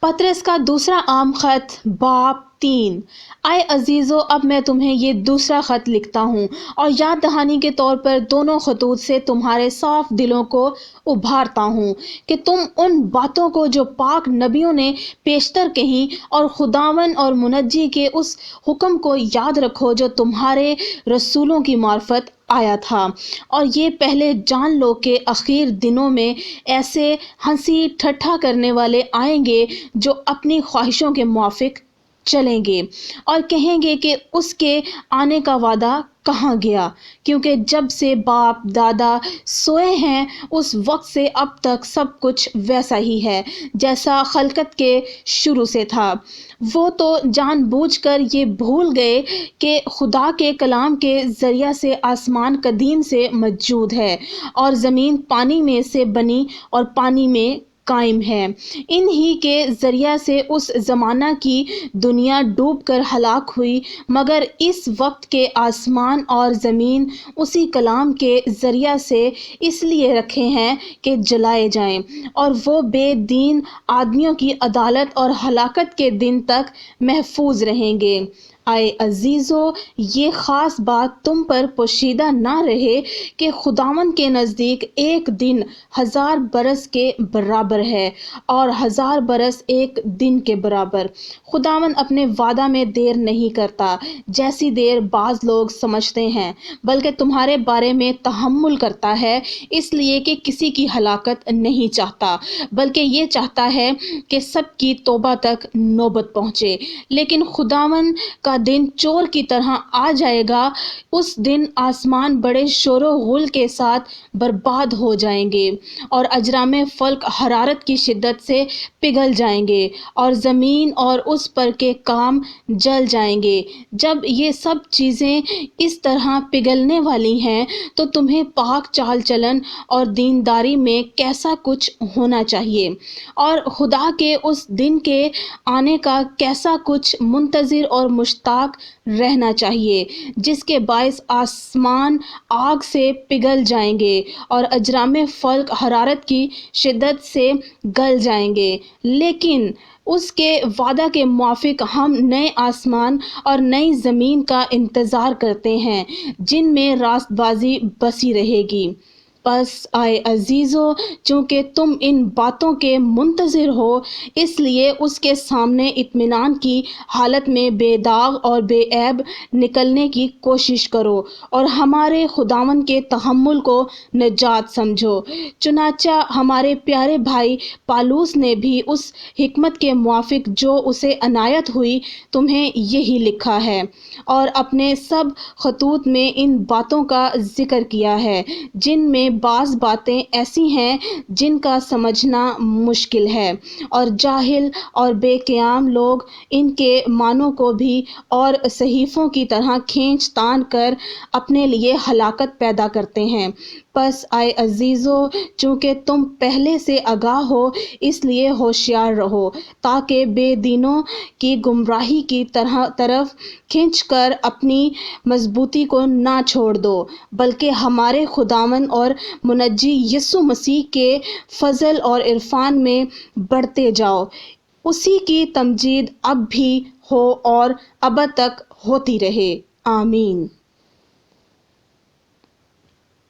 پطرس کا دوسرا عام خط باب 3۔ اے عزیزو، اب میں تمہیں یہ دوسرا خط لکھتا ہوں اور یاد دہانی کے طور پر دونوں خطوط سے تمہارے صاف دلوں کو ابھارتا ہوں کہ تم ان باتوں کو جو پاک نبیوں نے پیشتر کہیں اور خداوند اور منجی کے اس حکم کو یاد رکھو جو تمہارے رسولوں کی معرفت آیا تھا، اور یہ پہلے جان لو کہ اخیر دنوں میں ایسے ہنسی ٹھٹھا کرنے والے آئیں گے جو اپنی خواہشوں کے موافق چلیں گے اور کہیں گے کہ اس کے آنے کا وعدہ کہاں گیا، کیونکہ جب سے باپ دادا سوئے ہیں اس وقت سے اب تک سب کچھ ویسا ہی ہے جیسا خلقت کے شروع سے تھا۔ وہ تو جان بوجھ کر یہ بھول گئے کہ خدا کے کلام کے ذریعہ سے آسمان قدیم سے موجود ہے اور زمین پانی میں سے بنی اور پانی میں قائم ہے۔ انہی کے ذریعہ سے اس زمانہ کی دنیا ڈوب کر ہلاک ہوئی، مگر اس وقت کے آسمان اور زمین اسی کلام کے ذریعہ سے اس لیے رکھے ہیں کہ جلائے جائیں، اور وہ بے دین آدمیوں کی عدالت اور ہلاکت کے دن تک محفوظ رہیں گے۔ اے عزیزو، یہ خاص بات تم پر پوشیدہ نہ رہے کہ خداوند کے نزدیک ایک دن 1000 برس کے برابر ہے اور 1000 برس ایک دن کے برابر۔ خداوند اپنے وعدہ میں دیر نہیں کرتا جیسی دیر بعض لوگ سمجھتے ہیں، بلکہ تمہارے بارے میں تحمل کرتا ہے، اس لیے کہ کسی کی ہلاکت نہیں چاہتا، بلکہ یہ چاہتا ہے کہ سب کی توبہ تک نوبت پہنچے۔ لیکن خداوند کا دن چور کی طرح آ جائے گا، اس دن آسمان بڑے شور و غل کے ساتھ برباد ہو جائیں گے اور اجرام فلک حرارت کی شدت سے پگھل جائیں گے اور زمین اور اس پر کے کام جل جائیں گے۔ جب یہ سب چیزیں اس طرح پگھلنے والی ہیں تو تمہیں پاک چال چلن اور دینداری میں کیسا کچھ ہونا چاہیے، اور خدا کے اس دن کے آنے کا کیسا کچھ منتظر اور مشتاق رہنا چاہیے، جس کے باعث آسمان آگ سے پگھل جائیں گے اور اجرام فلک حرارت کی شدت سے گل جائیں گے۔ لیکن اس کے وعدہ کے موافق ہم نئے آسمان اور نئی زمین کا انتظار کرتے ہیں جن میں راست بازی بسی رہے گی۔ پس اے عزیزو، چونکہ تم ان باتوں کے منتظر ہو، اس لیے اس کے سامنے اطمینان کی حالت میں بے داغ اور بے عیب نکلنے کی کوشش کرو اور ہمارے خداوند کے تحمل کو نجات سمجھو۔ چنانچہ ہمارے پیارے بھائی پالوس نے بھی اس حکمت کے موافق جو اسے عنایت ہوئی تمہیں یہی لکھا ہے، اور اپنے سب خطوط میں ان باتوں کا ذکر کیا ہے، جن میں بعض باتیں ایسی ہیں جن کا سمجھنا مشکل ہے، اور جاہل اور بے قیام لوگ ان کے معنوں کو بھی اور صحیفوں کی طرح کھینچ تان کر اپنے لیے ہلاکت پیدا کرتے ہیں۔ پس اے عزیزو، چونکہ تم پہلے سے آگاہ ہو، اس لیے ہوشیار رہو تاکہ بے دینوں کی گمراہی کی طرف کھنچ کر اپنی مضبوطی کو نہ چھوڑ دو، بلکہ ہمارے خداوند اور منجی یسوع مسیح کے فضل اور عرفان میں بڑھتے جاؤ۔ اسی کی تمجید اب بھی ہو اور ابد تک ہوتی رہے۔ آمین۔